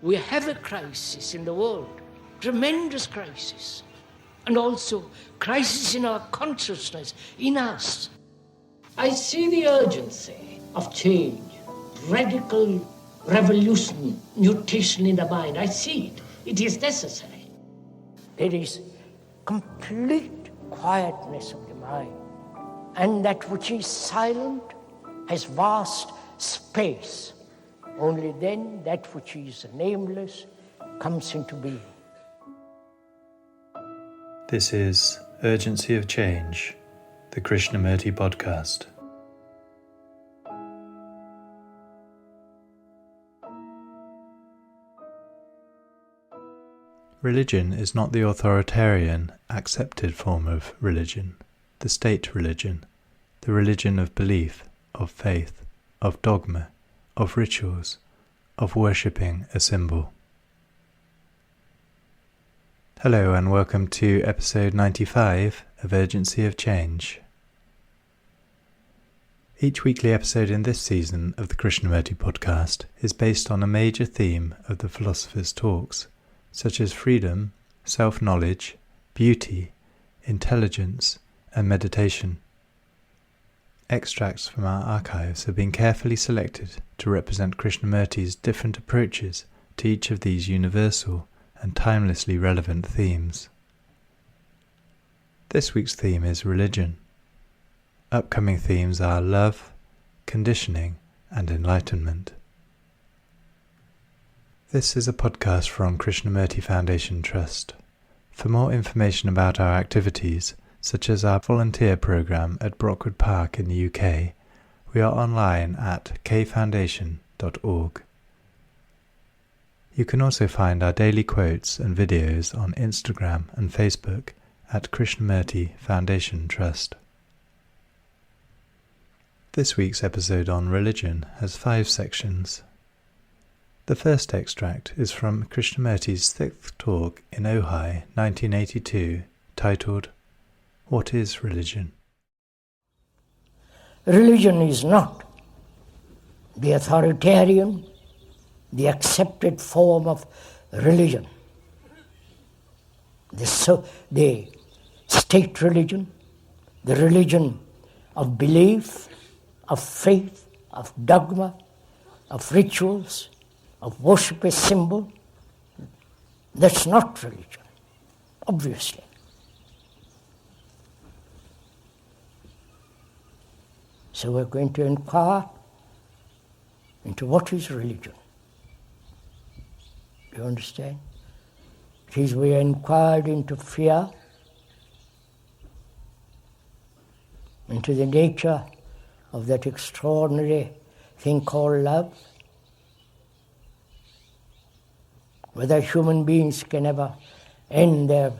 we have a crisis in the world, tremendous crisis, and also crisis in our consciousness, in us. I see the urgency of change, radical revolution, mutation in the mind. I see it. It is necessary. There is complete quietness of the mind, and that which is silent has vast space. Only then that which is nameless comes into being. This is Urgency of Change, the Krishnamurti podcast. Religion is not the authoritarian, accepted form of religion, the state religion, the religion of belief, of faith, of dogma, of rituals, of worshipping a symbol. Hello and welcome to episode 95 of Urgency of Change. Each weekly episode in this season of the Krishnamurti podcast is based on a major theme of the philosopher's talks, such as freedom, self-knowledge, beauty, intelligence, and meditation. Extracts from our archives have been carefully selected to represent Krishnamurti's different approaches to each of these universal and timelessly relevant themes. This week's theme is religion. Upcoming themes are love, conditioning, and enlightenment. This is a podcast from Krishnamurti Foundation Trust. For more information about our activities, such as our volunteer program at Brockwood Park in the UK, we are online at kfoundation.org. You can also find our daily quotes and videos on Instagram and Facebook at Krishnamurti Foundation Trust. This week's episode on religion has 5 sections. The first extract is from Krishnamurti's 6th talk in Ojai, 1982, titled, What is Religion? Religion is not the authoritarian, the accepted form of religion. The state religion, the religion of belief, of faith, of dogma, of rituals, of worship a symbol. That's not religion, obviously. So we're going to inquire into what is religion. Do you understand? It is we inquired into fear, into the nature of that extraordinary thing called love, whether human beings can ever end their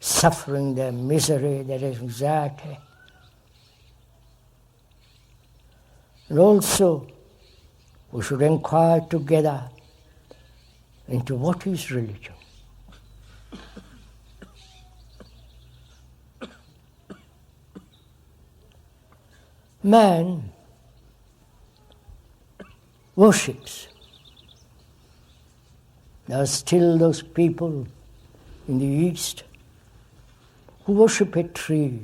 suffering, their misery, their anxiety. And also, we should inquire together into what is religion. Man worships. There are still those people in the East who worship a tree.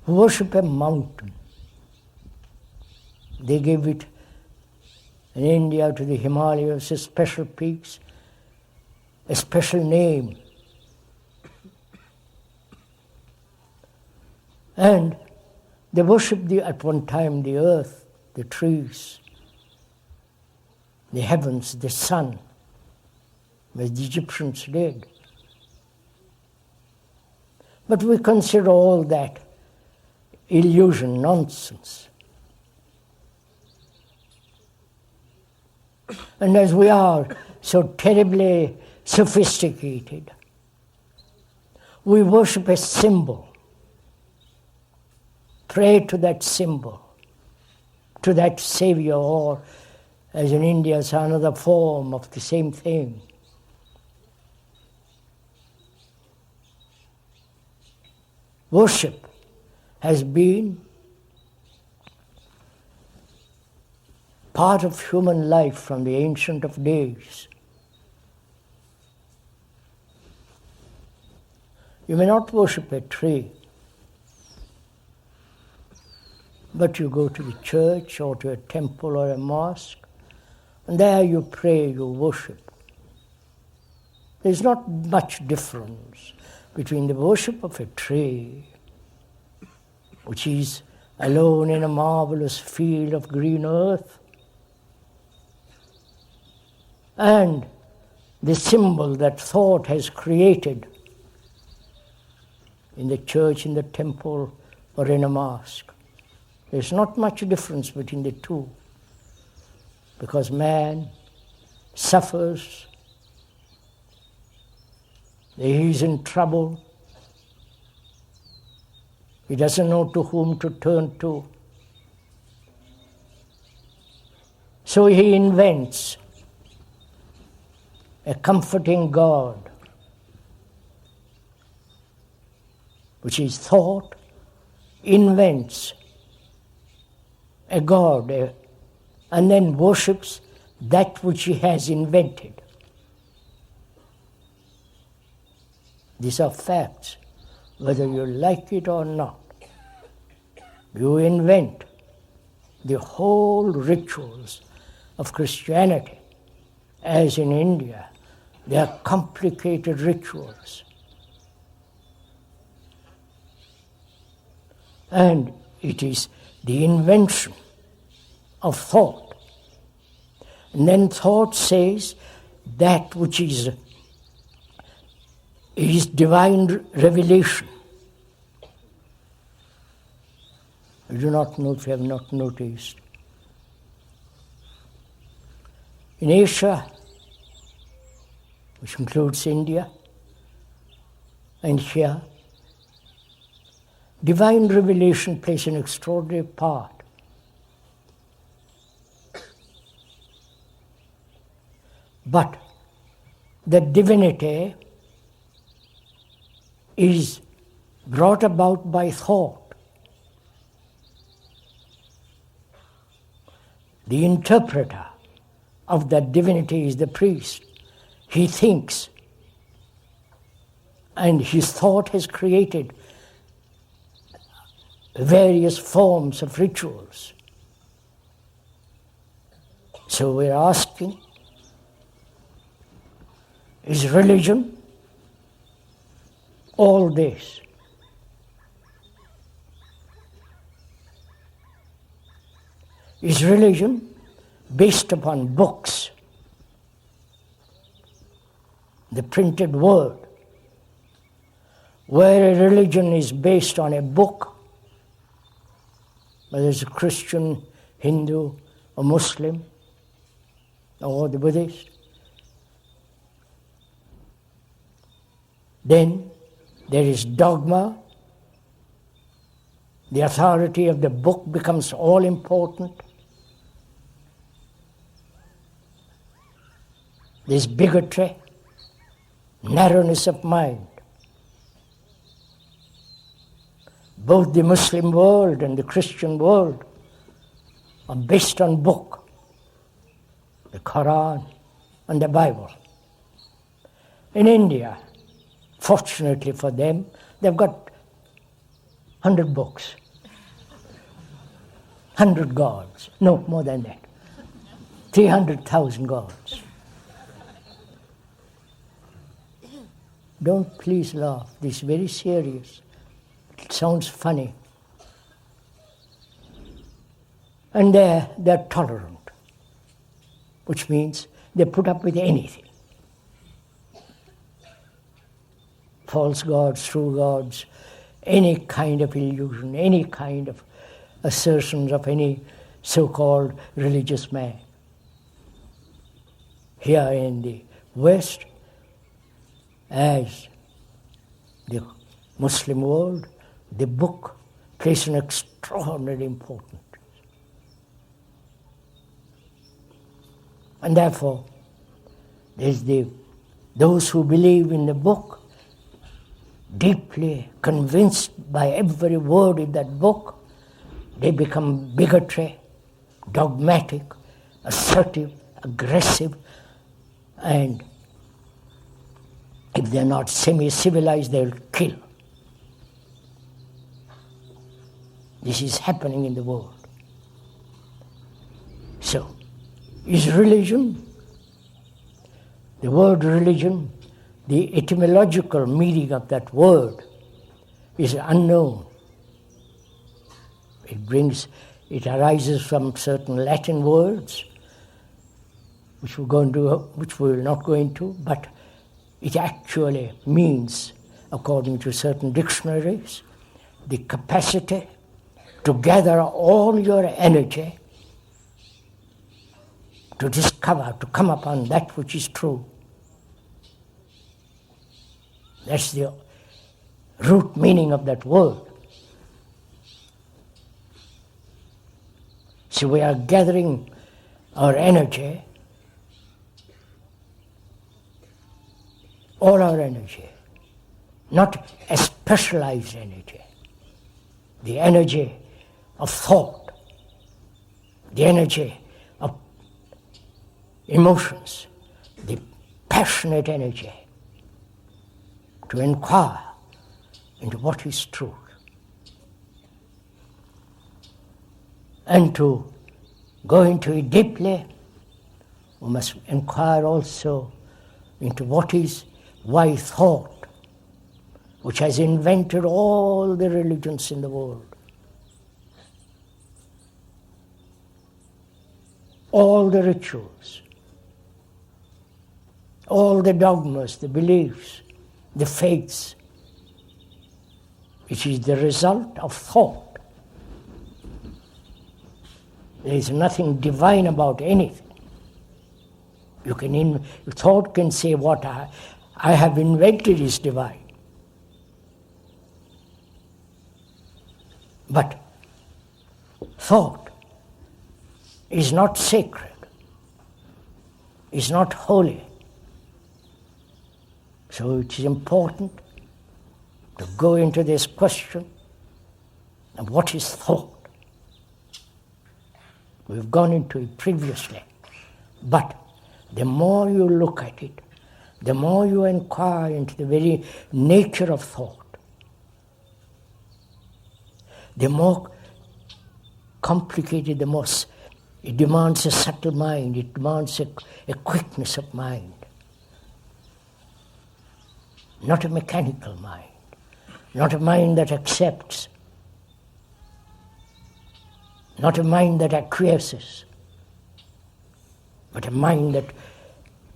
Who worship a mountain. They give it in India to the Himalayas, a special peaks, a special name. And they worship at one time the earth, the trees, the heavens, the sun, as the Egyptians did. But we consider all that illusion, nonsense. And as we are so terribly sophisticated, we worship a symbol, pray to that symbol, to that savior, or as in India, it's another form of the same thing. Worship has been part of human life from the ancient of days. You may not worship a tree, but you go to the church or to a temple or a mosque, and there you pray, you worship. There's not much difference between the worship of a tree, which is alone in a marvelous field of green earth, and the symbol that thought has created in the church, in the temple, or in a mosque. There's not much difference between the two, because man suffers, he is in trouble, he doesn't know to whom to turn to. So he invents a comforting God, which is thought, invents a God and then worships that which he has invented. These are facts, whether you like it or not. You invent the whole rituals of Christianity, as in India. They are complicated rituals. And it is the invention of thought. And then thought says that which is divine revelation. I do not know if you have not noticed. In Asia, which includes India and here, divine revelation plays an extraordinary part. But the divinity is brought about by thought. The interpreter of that divinity is the priest. He thinks, and his thought has created various forms of rituals. So we're asking, is religion all this? Is religion based upon books, the printed word? Where a religion is based on a book, whether it's a Christian, Hindu, or Muslim, or the Buddhist, then there is dogma. The authority of the book becomes all important. There's bigotry, narrowness of mind. Both the Muslim world and the Christian world are based on book, the Quran and the Bible. In India, fortunately for them, they've got 100 books, 100 gods, no, more than that, 300,000 gods. Don't please laugh, this is very serious. It sounds funny. And they're tolerant, which means they put up with anything. False gods, true gods, any kind of illusion, any kind of assertions of any so-called religious man. Here in the West, as the Muslim world, the book plays an extraordinary importance. And therefore, there's those who believe in the book, deeply convinced by every word in that book, they become bigotry, dogmatic, assertive, aggressive, and if they're not semi-civilized, they'll kill. This is happening in the world. So, is religion, the word religion, the etymological meaning of that word is unknown. It arises from certain Latin words, which we will not go into, but it actually means, according to certain dictionaries, the capacity to gather all your energy to discover, to come upon that which is true. That's the root meaning of that word. So we are gathering our energy, all our energy, not a specialized energy, the energy of thought, the energy of emotions, the passionate energy to inquire into what is truth. And to go into it deeply, we must inquire also into why thought, which has invented all the religions in the world, all the rituals, all the dogmas, the beliefs, the faiths, which is the result of thought. There is nothing divine about anything. Thought can say what I have invented is divine. But thought is not sacred, is not holy. So it is important to go into this question of what is thought. We've gone into it previously. But the more you look at it, the more you inquire into the very nature of thought, the more complicated, it demands a subtle mind, it demands a quickness of mind, not a mechanical mind, not a mind that accepts, not a mind that acquiesces, but a mind that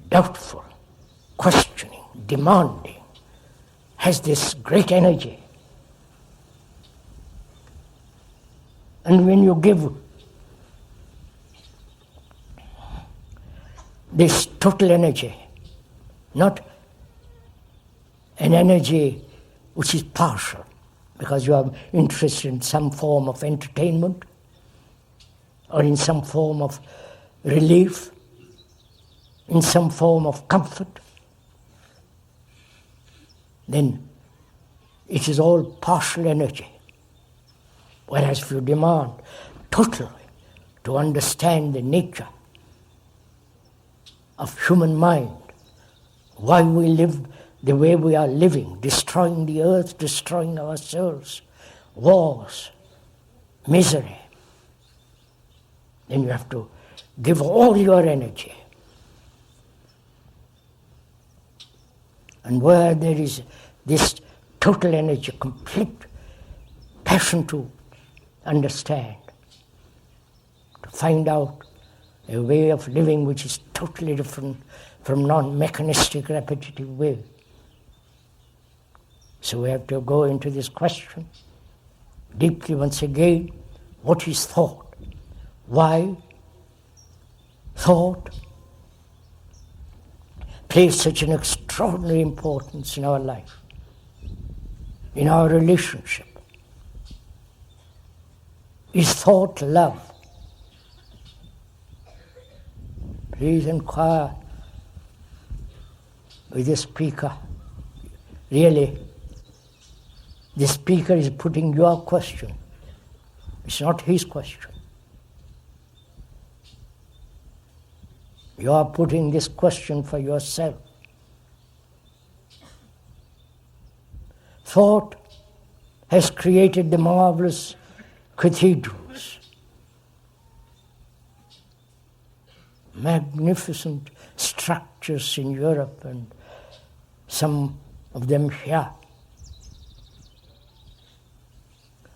doubtful, questioning, demanding, has this great energy. And when you give this total energy, not an energy which is partial, because you are interested in some form of entertainment, or in some form of relief, in some form of comfort, then it is all partial energy. Whereas if you demand totally to understand the nature of human mind, why we live the way we are living, destroying the earth, destroying ourselves, wars, misery, then you have to give all your energy. And where there is this total energy, complete passion to understand, to find out a way of living which is totally different from non-mechanistic, repetitive way. So we have to go into this question deeply once again. What is thought? Why thought plays such an extraordinary importance in our life, in our relationship? Is thought love? Please inquire with the speaker. Really, the speaker is putting your question. It's not his question. You are putting this question for yourself. Thought has created the marvelous cathedrals, magnificent structures in Europe and some of them here.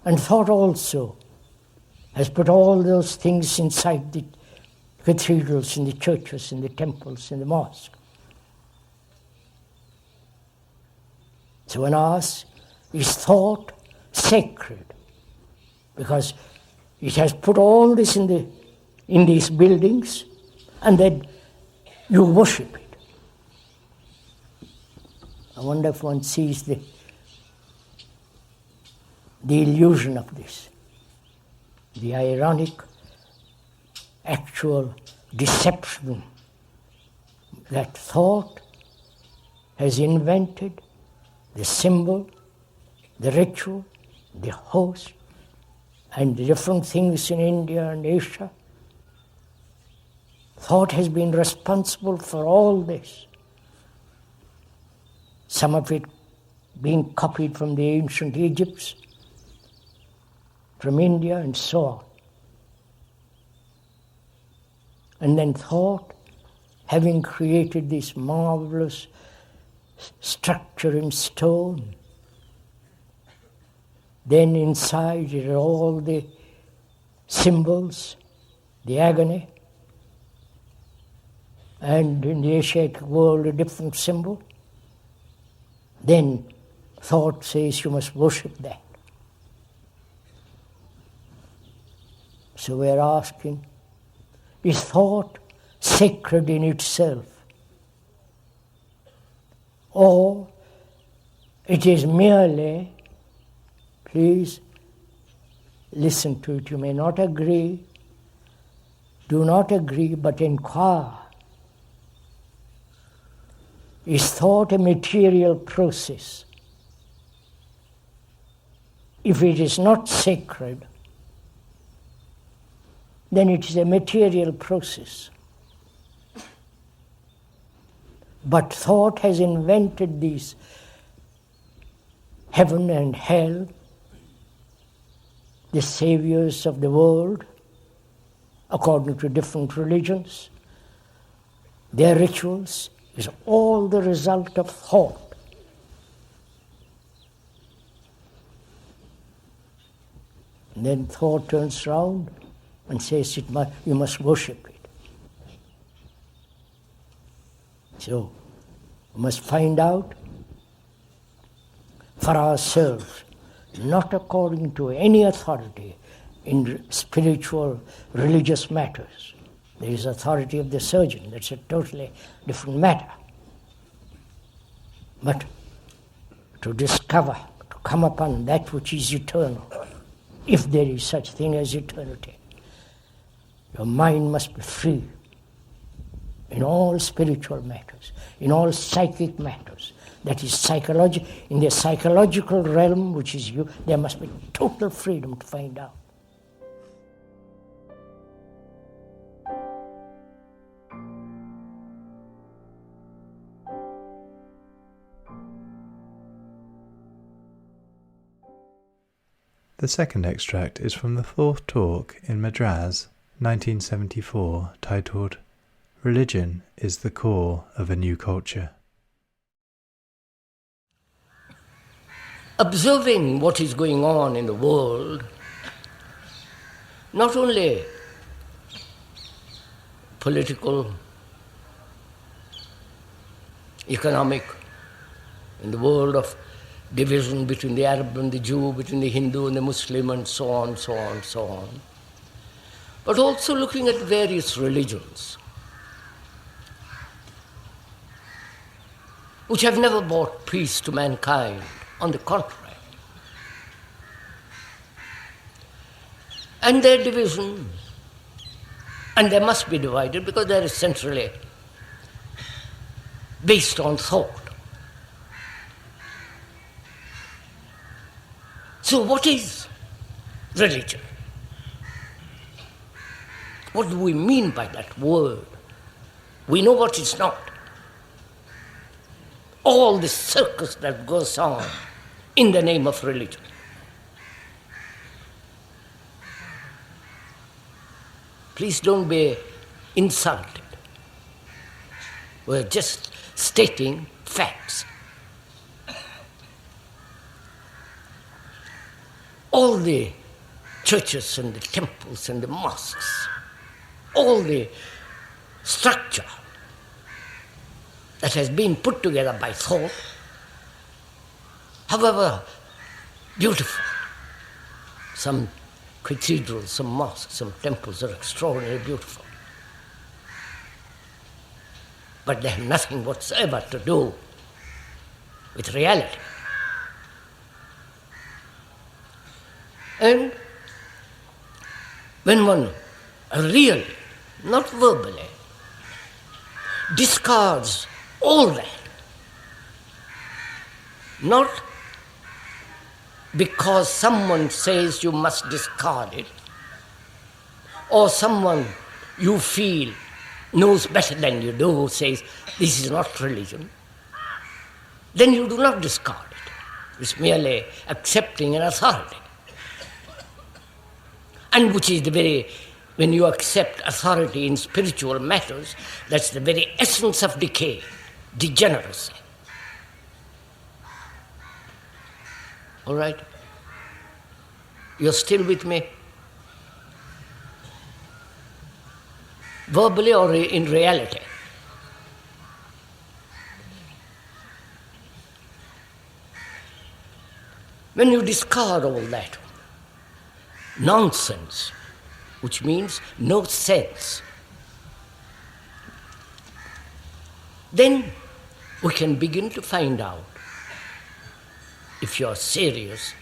And thought also has put all those things inside the cathedrals, in the churches, in the temples, in the mosque. So when asked, is thought sacred? Because it has put all this in these buildings, and then you worship it. I wonder if one sees the illusion of this, the ironic, actual deception that thought has invented the symbol, the ritual, the host, and the different things in India and Asia. Thought has been responsible for all this. Some of it being copied from the ancient Egypts, from India, and so on. And then thought, having created this marvelous structure in stone, then inside it are all the symbols, the agony, and in the Asiatic world a different symbol. Then thought says you must worship that. So we are asking, is thought sacred in itself? Or it is merely, please listen to it, you may not agree, do not agree, but inquire. Is thought a material process? If it is not sacred, then it is a material process. But thought has invented these heaven and hell, the saviors of the world, according to different religions. Their rituals is all the result of thought. And then thought turns round and says you must worship it. So we must find out for ourselves, not according to any authority in spiritual, religious matters. There is authority of the surgeon, that's a totally different matter. But to discover, to come upon that which is eternal, if there is such thing as eternity, your mind must be free in all spiritual matters, in all psychic matters. That is in the psychological realm, which is you, there must be total freedom to find out. The second extract is from the fourth talk in Madras, 1974, titled Religion is the Core of a New Culture. Observing what is going on in the world, not only political, economic, in the world of division between the Arab and the Jew, between the Hindu and the Muslim, and so on, so on, so on. But also looking at various religions, which have never brought peace to mankind, on the contrary. And their division, and they must be divided because they are essentially based on thought. So what is religion? What do we mean by that word? We know what it's not. All the circus that goes on in the name of religion. Please don't be insulted. We're just stating facts. All the churches and the temples and the mosques, all the structure that has been put together by thought, however beautiful, some cathedrals, some mosques, some temples are extraordinarily beautiful, but they have nothing whatsoever to do with reality. And when one really, not verbally, discards all that, not because someone says you must discard it, or someone you feel knows better than you do, who says this is not religion, then you do not discard it. It's merely accepting an authority. And which is the very, when you accept authority in spiritual matters, that's the very essence of decay, degeneracy. All right? You're still with me? Verbally or in reality? When you discard all that nonsense, which means no sense, then we can begin to find out, if you're serious,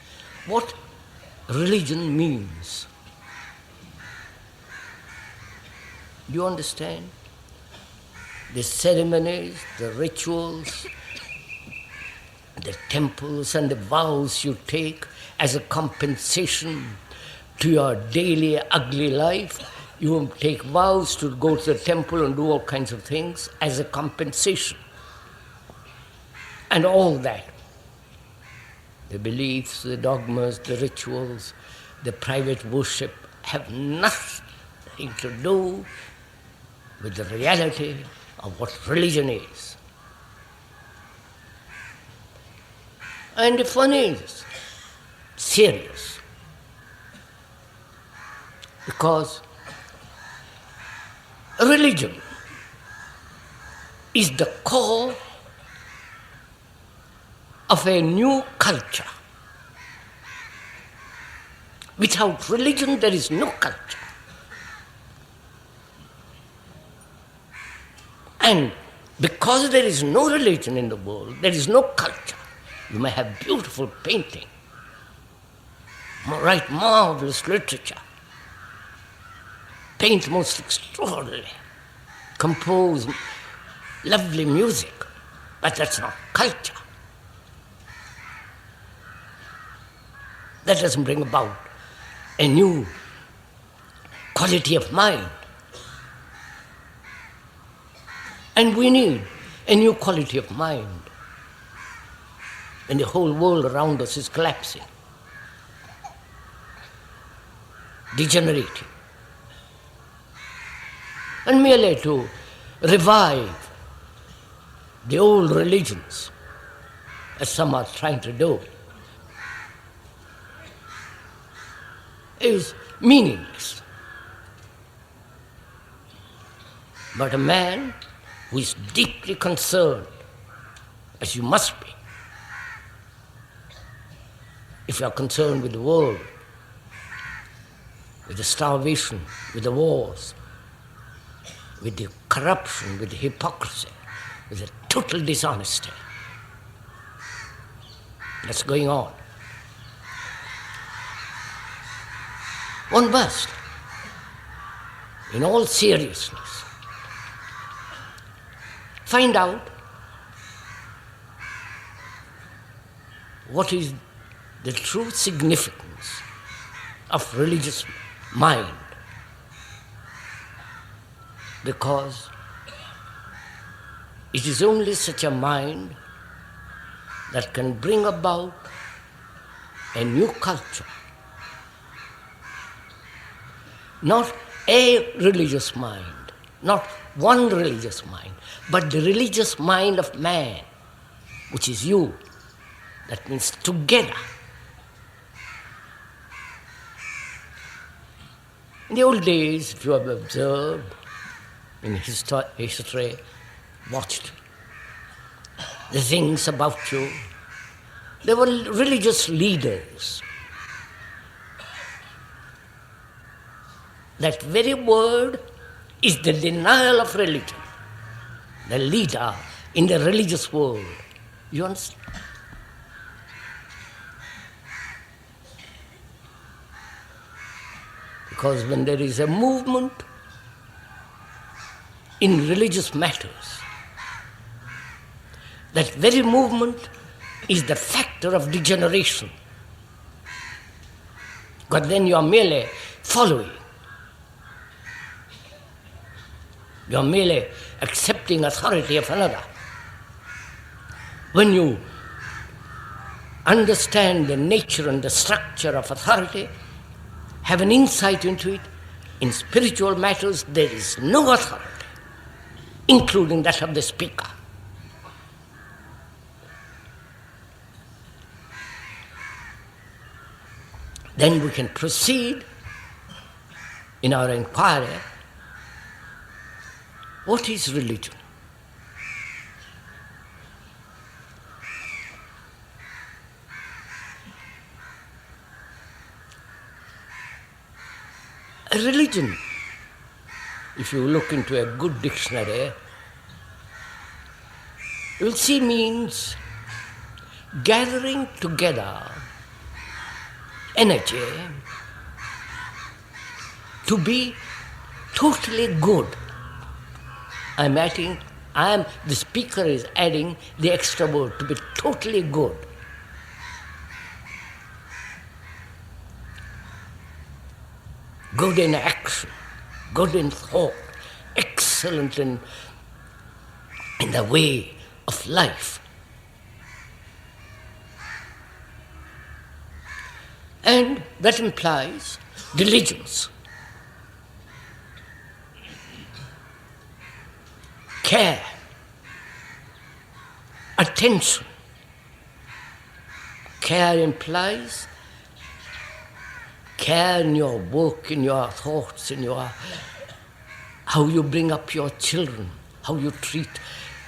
what religion means. Do you understand? The ceremonies, the rituals, the temples and the vows you take as a compensation to your daily ugly life. You take vows to go to the temple and do all kinds of things as a compensation. And all that, the beliefs, the dogmas, the rituals, the private worship, have nothing to do with the reality of what religion is. And if one is serious, because religion is the core of a new culture. Without religion, there is no culture. And because there is no religion in the world, there is no culture. You may have beautiful painting, write marvelous literature, paint most extraordinarily, compose lovely music, but that's not culture. That doesn't bring about a new quality of mind. And we need a new quality of mind when the whole world around us is collapsing, degenerating. And merely to revive the old religions, as some are trying to do, is meaningless. But a man who is deeply concerned, as you must be, if you are concerned with the world, with the starvation, with the wars, with the corruption, with the hypocrisy, with the total dishonesty that's going on, one must, in all seriousness, find out what is the true significance of religious mind. Because It is only such a mind that can bring about a new culture. Not a religious mind, not one religious mind, but the religious mind of man, which is you. That means together. In the old days, if you have observed in history, watched the things about you, there were religious leaders. That very word is the denial of religion. The leader in the religious world. You understand? Because when there is a movement in religious matters, that very movement is the factor of degeneration. But then you are merely following. You are merely accepting authority of another. When you understand the nature and the structure of authority, have an insight into it, in spiritual matters there is no authority, including that of the speaker. Then we can proceed in our inquiry. What is religion? A religion, if you look into a good dictionary, you'll see means gathering together energy to be totally good. The speaker is adding the extra word, to be totally good. Good in action, good in thought, excellent in the way of life. And that implies diligence, care, attention. Care implies care in your work, in your thoughts, in how you bring up your children, how you treat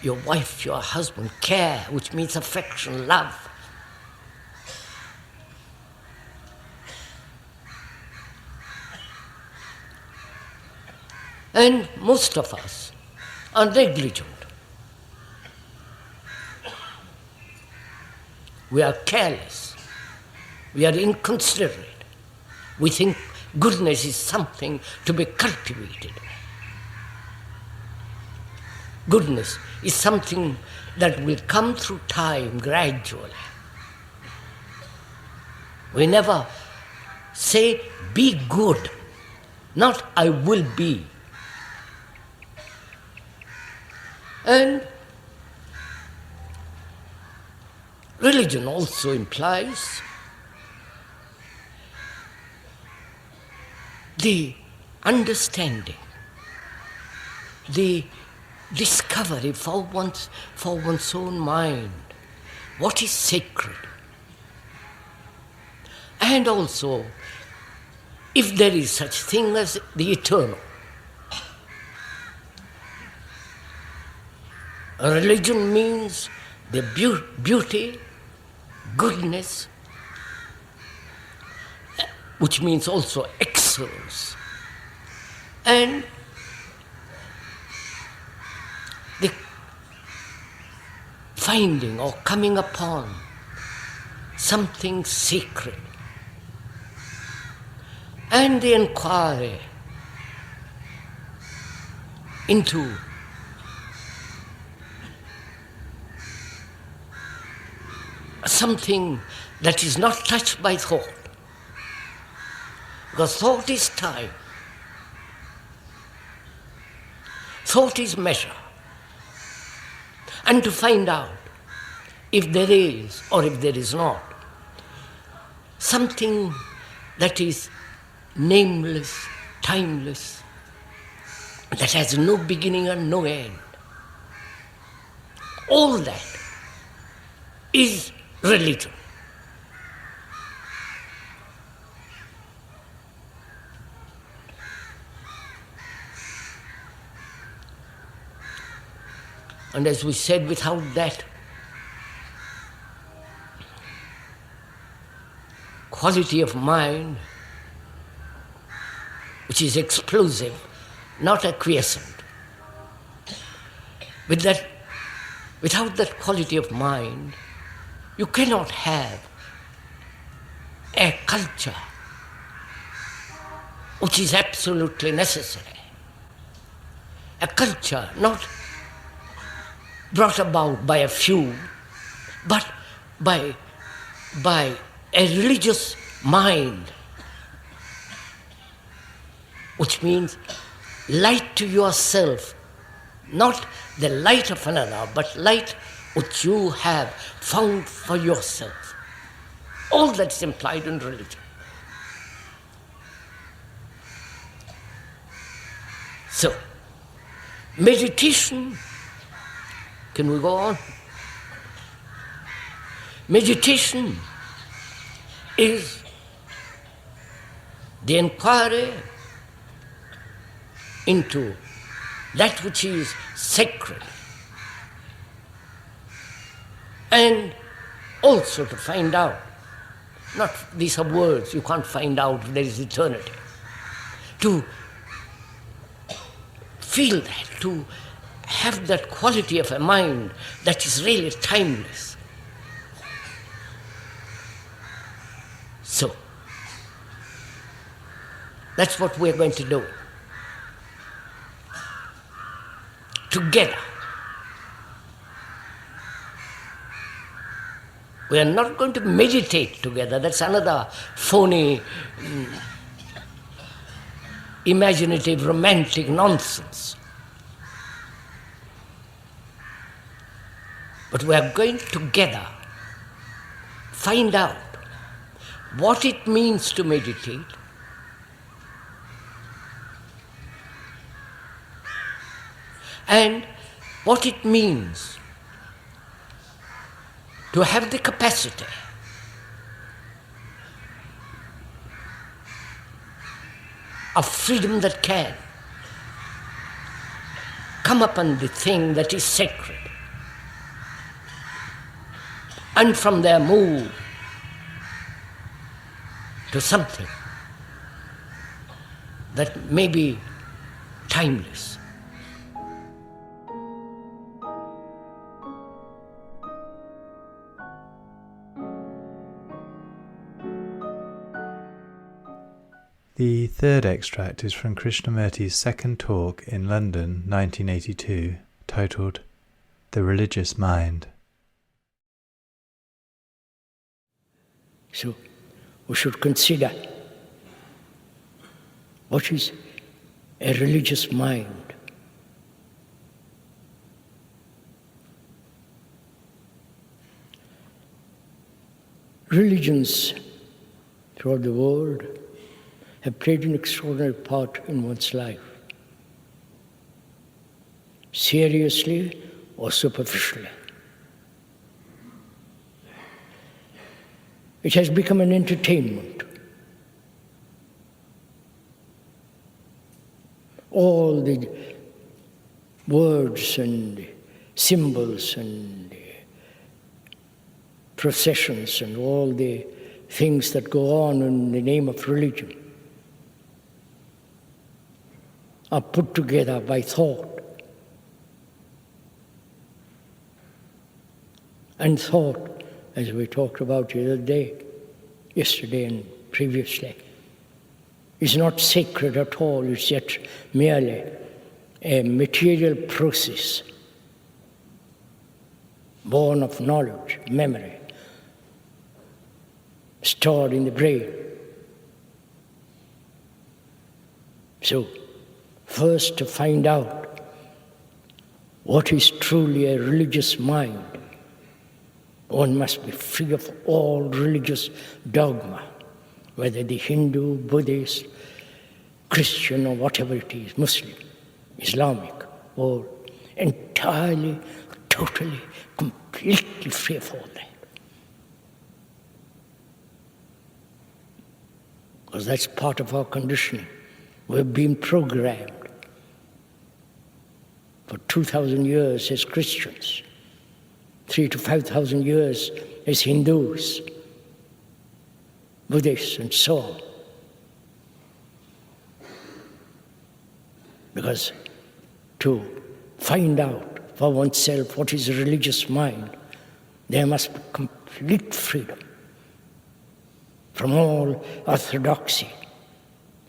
your wife, your husband. Care, which means affection, love. And most of us are negligent. We are careless. We are inconsiderate. We think goodness is something to be cultivated. Goodness is something that will come through time gradually. We never say, be good, not I will be. And religion also implies the understanding, the discovery for one's own mind, what is sacred. And also, if there is such thing as the eternal. Religion means the beauty, goodness, which means also excellence, and the finding or coming upon something sacred, and the inquiry into something that is not touched by thought. Because thought is time. Thought is measure. and to find out if there is or if there is not something that is nameless, timeless, that has no beginning and no end. All that is religion. And as we said, without that quality of mind, which is explosive, not acquiescent, without that quality of mind, you cannot have a culture which is absolutely necessary. A culture not brought about by a few, but by a religious mind, which means light to yourself, not the light of another, but light which you have found for yourself. All that's implied in religion. So, meditation, can we go on? Meditation is the inquiry into that which is sacred, and also to find out, not these are words, you can't find out if there is eternity, to feel that, to have that quality of a mind that is really timeless. So, that's what we're going to do. Together. We are not going to meditate together. That's another phony, imaginative, romantic nonsense. But we are going together find out what it means to meditate, and what it means to have the capacity of freedom that can come upon the thing that is sacred, and from there move to something that may be timeless. The third extract is from Krishnamurti's second talk in London, 1982, titled The Religious Mind. So, we should consider what is a religious mind. Religions throughout the world have played an extraordinary part in one's life, seriously or superficially. It has become an entertainment. All the words and symbols and processions and all the things that go on in the name of religion are put together by thought. And thought, as we talked about the other day, yesterday and previously, is not sacred at all. It's yet merely a material process born of knowledge, memory, stored in the brain. So, first to find out what is truly a religious mind, one must be free of all religious dogma, whether the Hindu, Buddhist, Christian, or whatever it is, Muslim, Islamic, or entirely, totally, completely free of all that. Because that's part of our conditioning. We've been programmed for 2,000 years as Christians, 3,000 to 5,000 years as Hindus, Buddhists, and so on. Because to find out for oneself what is a religious mind, there must be complete freedom from all orthodoxy,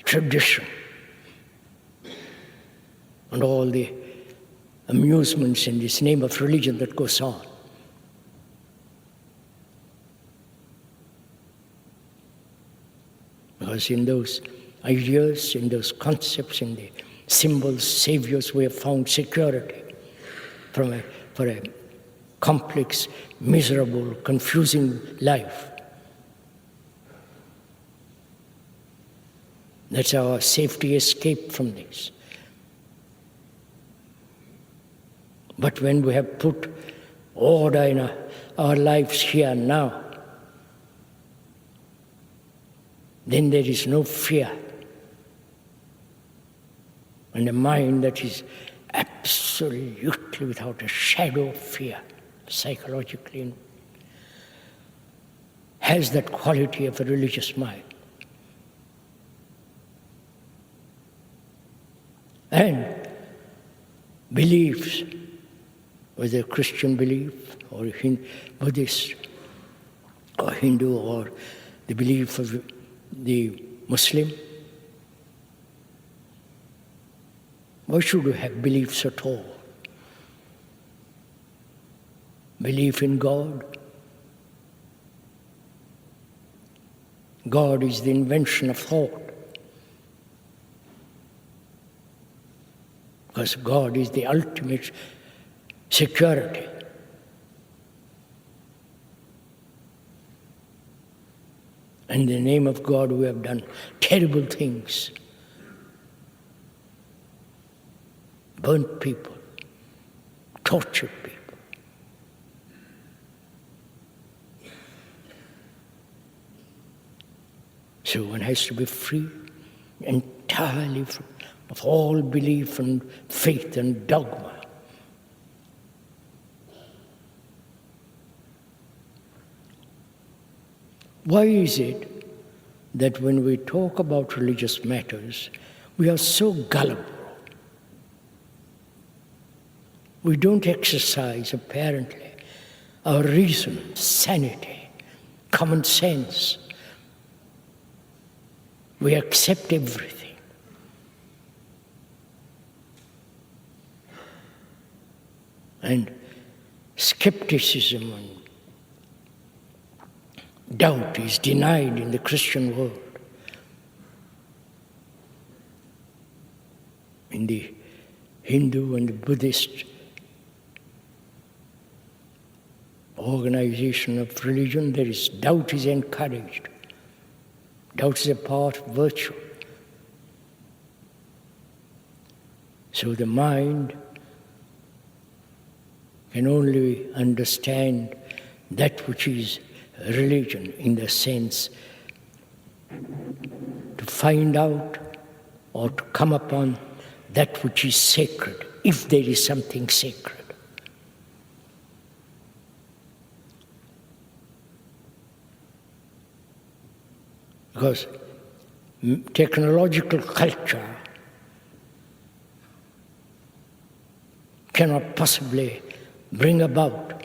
tradition, and all the amusements in this name of religion that goes on. Because in those ideas, in those concepts, in the symbols, saviors, we have found security for a complex, miserable, confusing life. That's our safety escape from this. But when we have put order in our lives here and now, then there is no fear. And a mind that is absolutely without a shadow of fear, psychologically, has that quality of a religious mind. And beliefs, whether Christian belief or Buddhist or Hindu or the belief of the Muslim, why should we have beliefs at all? Belief in God. God is the invention of thought. Because God is the ultimate security. In the name of God, we have done terrible things. Burnt people, tortured people. So one has to be free entirely of all belief and faith and dogma. Why is it that when we talk about religious matters, we are so gullible? We don't exercise, apparently, our reason, sanity, common sense. We accept everything. And skepticism and doubt is denied in the Christian world. In the Hindu and the Buddhist organization of religion, doubt is encouraged. Doubt is a part of virtue. So the mind can only understand that which is religion, in the sense to find out or to come upon that which is sacred, if there is something sacred. Because technological culture cannot possibly bring about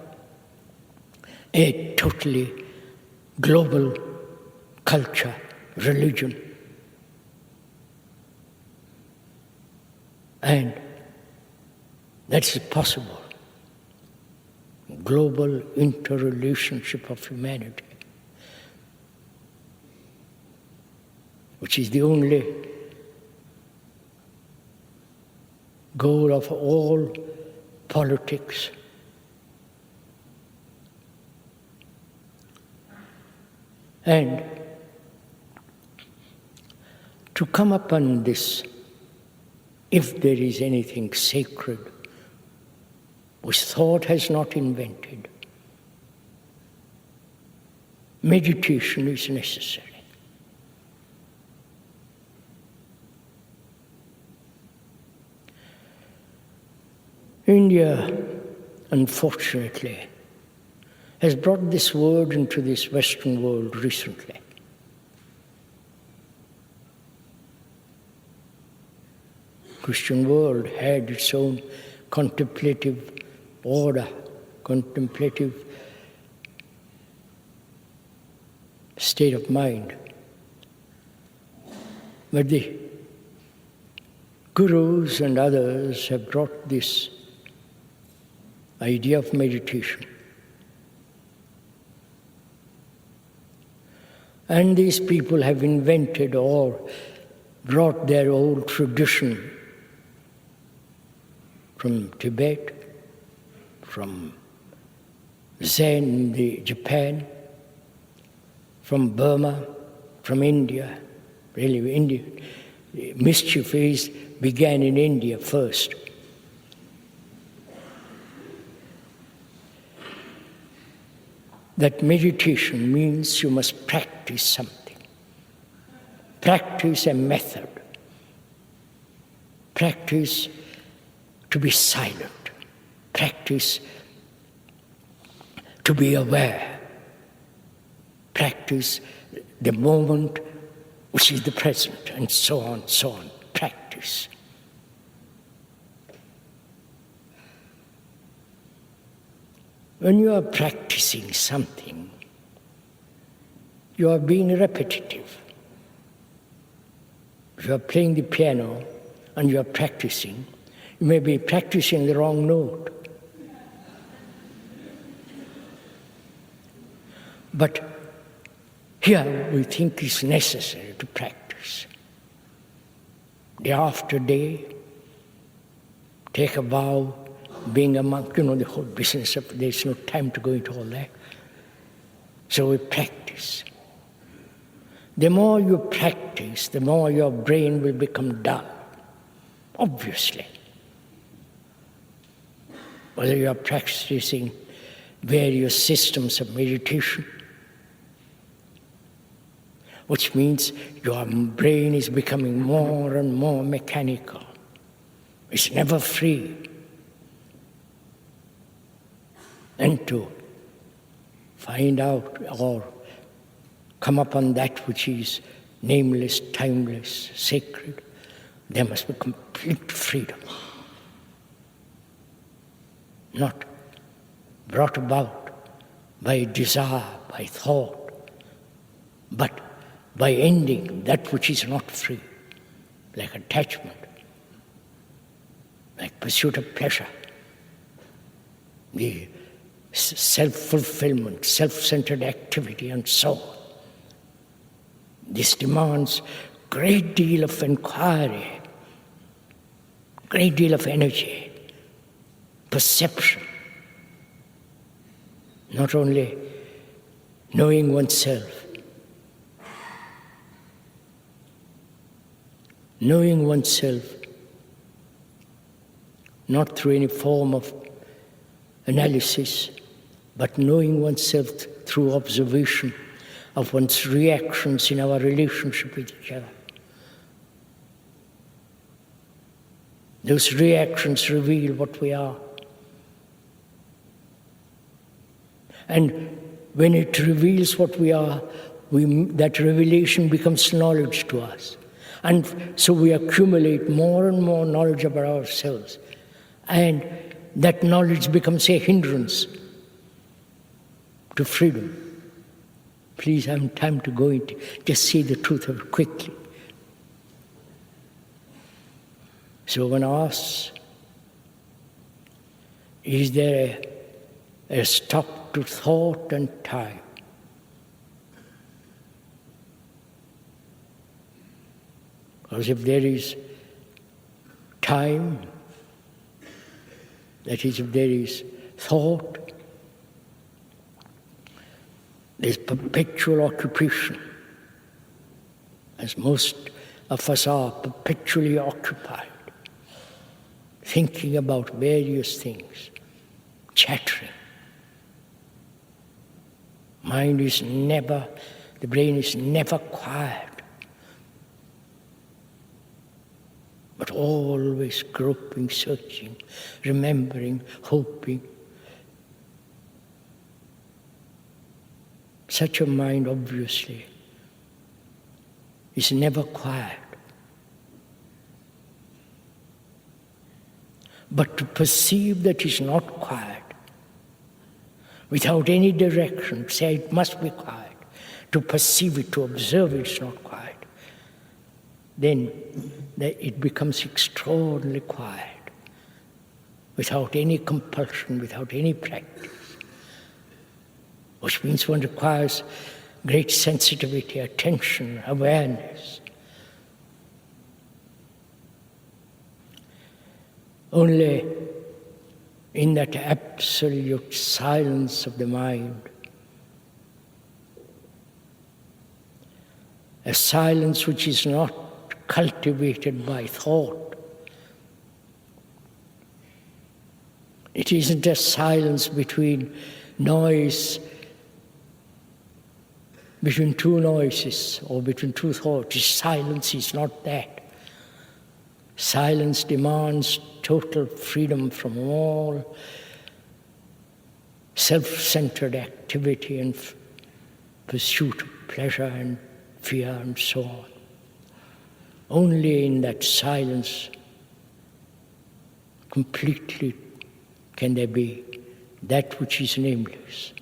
a totally global culture, religion. And that's possible. Global interrelationship of humanity, which is the only goal of all politics, and to come upon this, if there is anything sacred which thought has not invented, meditation is necessary. India, unfortunately, has brought this word into this Western world recently. Christian world had its own contemplative order, contemplative state of mind. But the gurus and others have brought this idea of meditation. And these people have invented or brought their old tradition from Tibet, from Zen, Japan, from Burma, from India. Really, India, the mischief began in India first. That meditation means you must practice something. Practice a method. Practice to be silent. Practice to be aware. Practice the moment which is the present, and so on, so on. Practice. When you are practicing something, you are being repetitive. If you are playing the piano and you are practicing, you may be practicing the wrong note. But here we think it's necessary to practice. Day after day, take a vow, being a monk, the whole business of, there's no time to go into all that. So we practice. The more you practice, the more your brain will become dull, obviously. Whether you are practicing various systems of meditation, which means your brain is becoming more and more mechanical. It's never free. And to find out or come upon that which is nameless, timeless, sacred, there must be complete freedom. Not brought about by desire, by thought, but by ending that which is not free, like attachment, like pursuit of pleasure, the self-fulfillment, self-centered activity, and so on. This demands great deal of inquiry, great deal of energy, perception, not only knowing oneself, not through any form of analysis, but knowing oneself through observation of one's reactions in our relationship with each other. Those reactions reveal what we are. And when it reveals what we are, that revelation becomes knowledge to us. And so we accumulate more and more knowledge about ourselves. And that knowledge becomes a hindrance to freedom. Please, I haven't time to go into, just say the truth of it quickly. So one asks, is there a stop to thought and time? Because if there is time, That is, if there is thought, there's perpetual occupation, as most of us are perpetually occupied, thinking about various things, chattering. The brain is never quiet, but always groping, searching, remembering, hoping. Such a mind, obviously, is never quiet. But to perceive that it's not quiet, without any direction, say it must be quiet, to perceive it, to observe it's not quiet, then it becomes extraordinarily quiet, without any compulsion, without any practice. Which means one requires great sensitivity, attention, awareness. Only in that absolute silence of the mind, a silence which is not cultivated by thought. It isn't a silence between noise, between two noises or between two thoughts. Silence is not that. Silence demands total freedom from all self-centered activity and pursuit of pleasure and fear and so on. Only in that silence completely can there be that which is nameless.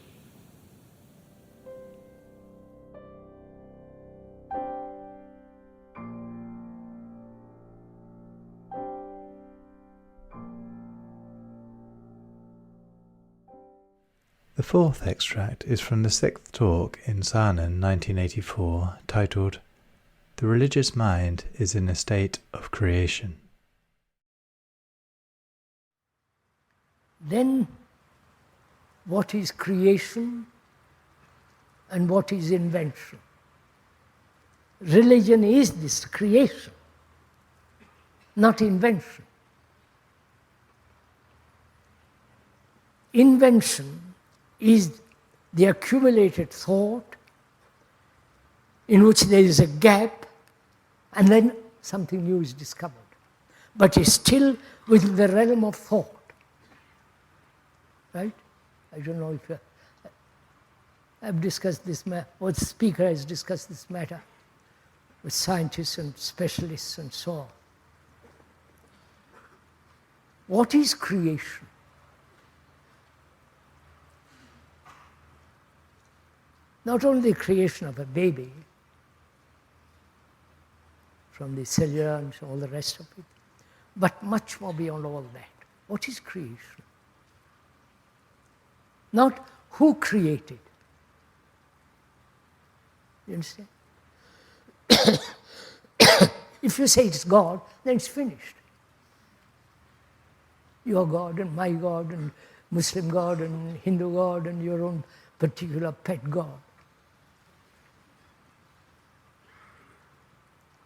The fourth extract is from the sixth talk in Saanen 1984, titled "The Religious Mind is in a State of Creation." Then, what is creation and what is invention? Religion is this creation, not invention. Invention is the accumulated thought in which there is a gap and then something new is discovered. But it's still within the realm of thought. Right? I don't know if I've discussed this matter, or the speaker has discussed this matter with scientists and specialists and so on. What is creation? Not only the creation of a baby, from the cellular and all the rest of it, but much more beyond all that. What is creation? Not who created. You understand? If you say it's God, then it's finished. Your God and my God and Muslim God and Hindu God and your own particular pet God.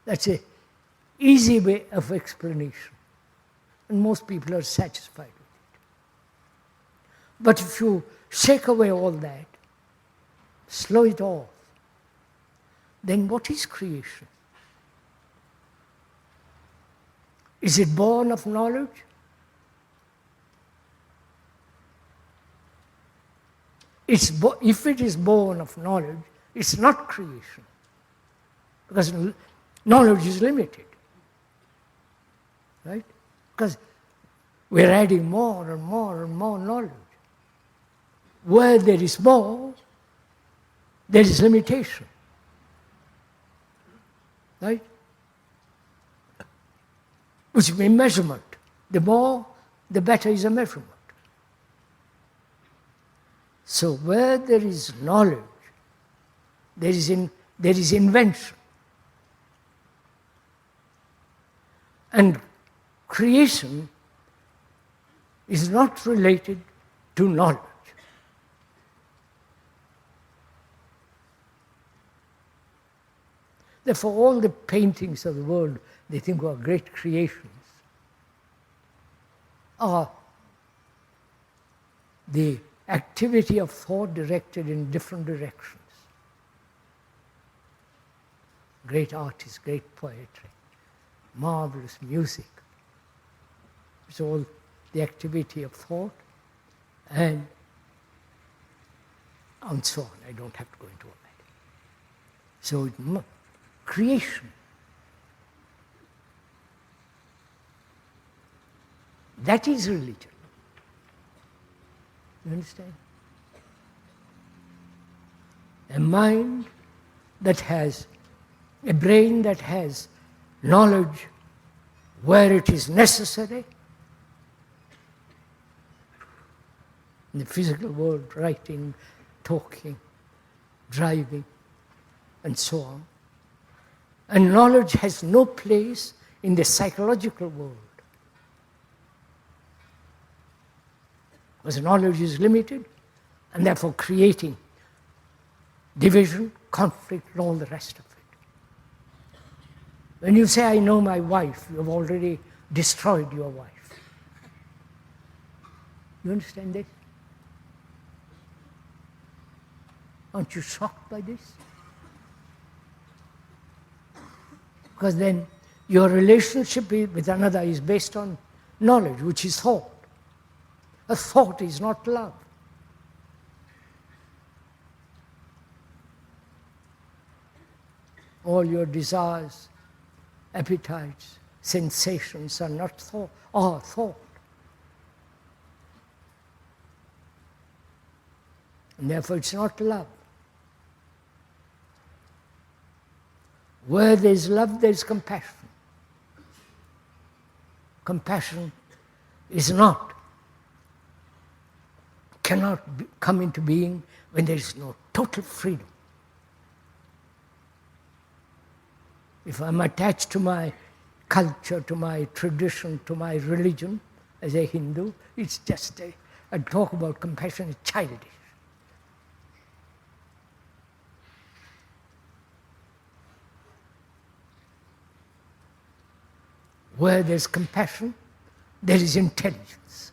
That's an easy way of explanation. And most people are satisfied with it. But if you shake away all that, slow it off, then what is creation? Is it born of knowledge? If it is born of knowledge, it's not creation. Because knowledge is limited. Right? Because we're adding more and more and more knowledge. Where there is more, there is limitation. Right? Which means measurement. The more, the better is a measurement. So where there is knowledge, there is invention. And creation is not related to knowledge. Therefore, all the paintings of the world they think are great creations are the activity of thought directed in different directions. Great artists, great poetry, marvelous music. It's all the activity of thought and so on. I don't have to go into all that. So creation. That is religion. You understand? A mind that has, a brain that has knowledge where it is necessary. In the physical world, writing, talking, driving, and so on. And knowledge has no place in the psychological world. Because knowledge is limited, and therefore creating division, conflict, and all the rest of it. When you say, I know my wife, you have already destroyed your wife. You understand this? Aren't you shocked by this? Because then your relationship with another is based on knowledge, which is thought. A thought is not love. All your desires, appetites, sensations are not thought, are thought. And therefore it's not love. Where there is love, there is compassion. Compassion is not, cannot come into being when there is no total freedom. If I'm attached to my culture, to my tradition, to my religion as a Hindu, it's just I talk about compassion is childish. Where there's compassion, there is intelligence.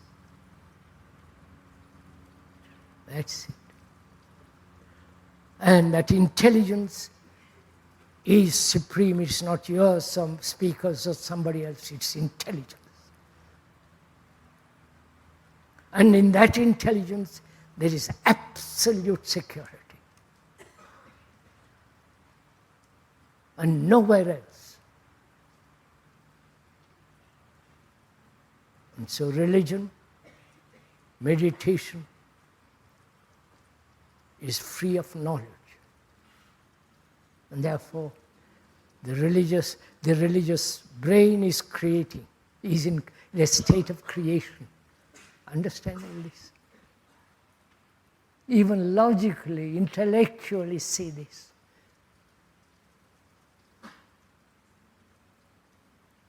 That's it. And that intelligence is supreme. It's not yours, some speakers or somebody else. It's intelligence. And in that intelligence, there is absolute security. And nowhere else. And so religion, meditation, is free of knowledge. And therefore, the religious brain is creating, is in a state of creation. Understand all this? Even logically, intellectually see this.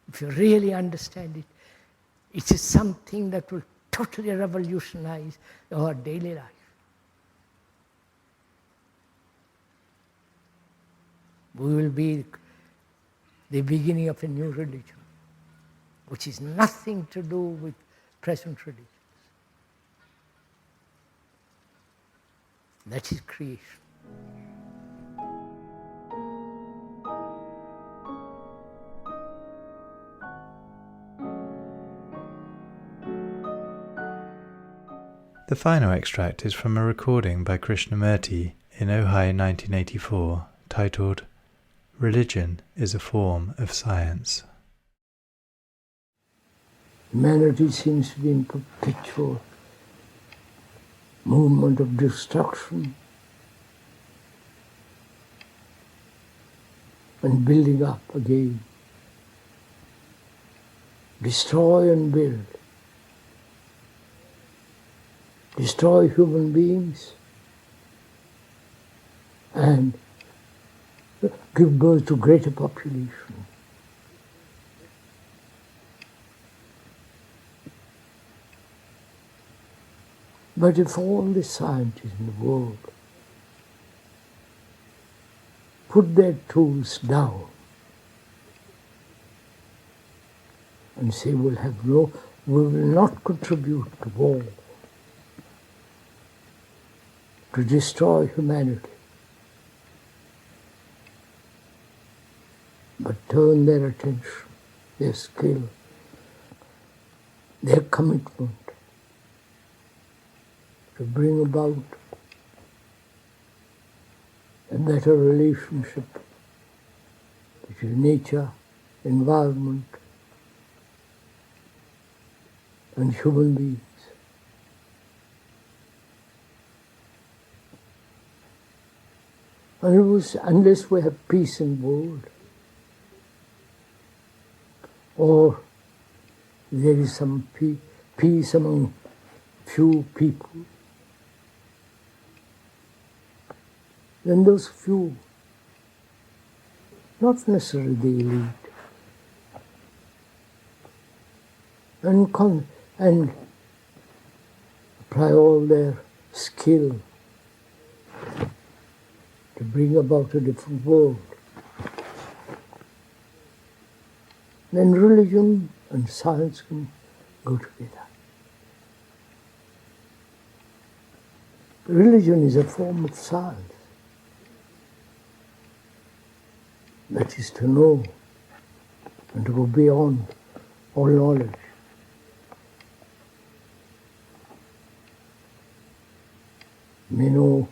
If you really understand it, it is something that will totally revolutionize our daily life. We will be the beginning of a new religion, which is nothing to do with present religions. That is creation. The final extract is from a recording by Krishnamurti in Ojai 1984, titled Religion is a Form of Science. Humanity seems to be in perpetual movement of destruction and building up again. Destroy and build. Destroy human beings and give birth to greater population. But if all the scientists in the world put their tools down and say we will not contribute to war, to destroy humanity, but turn their attention, their skill, their commitment to bring about a better relationship between nature, environment, and human beings. And unless we have peace in the world, or there is some peace among few people, then those few, not necessarily the elite, and apply all their skill to bring about a different world, then religion and science can go together. Religion is a form of science. That is to know and to go beyond all knowledge. May know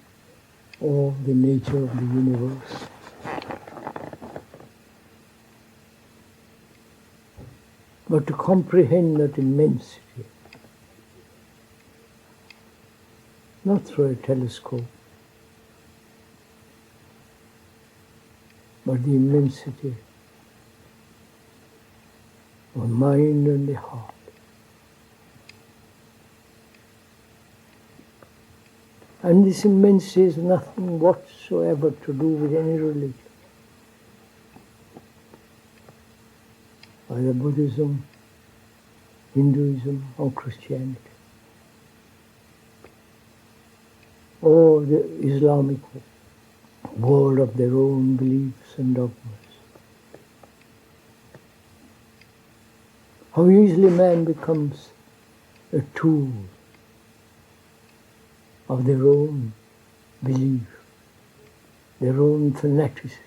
all the nature of the universe. But to comprehend that immensity, not through a telescope, but the immensity of the mind and the heart. And this immensity has nothing whatsoever to do with any religion, either Buddhism, Hinduism, or Christianity, or the Islamic world of their own beliefs and dogmas. How easily man becomes a tool of their own belief, their own fanaticism,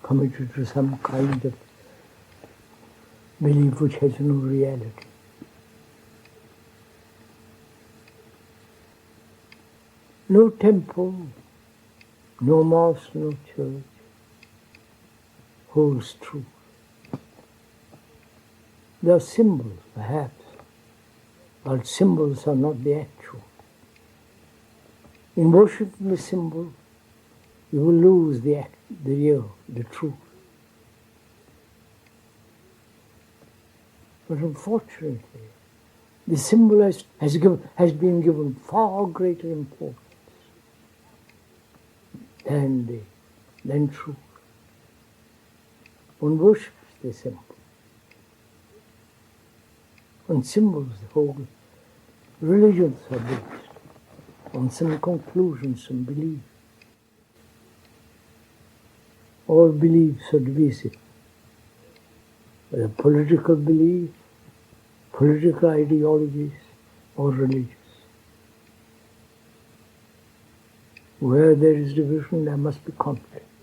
committed to some kind of belief which has no reality. No temple, no mosque, no church holds truth. There are symbols, perhaps, but symbols are not the actual. In worshipping the symbol, you will lose the real, the truth. But unfortunately, the symbol has been given far greater importance than truth. One worships the symbol. On symbols, the whole religions are based on some conclusions, some beliefs. All beliefs are divisive. Whether political belief, political ideologies, or religious. Where there is division, there must be conflict.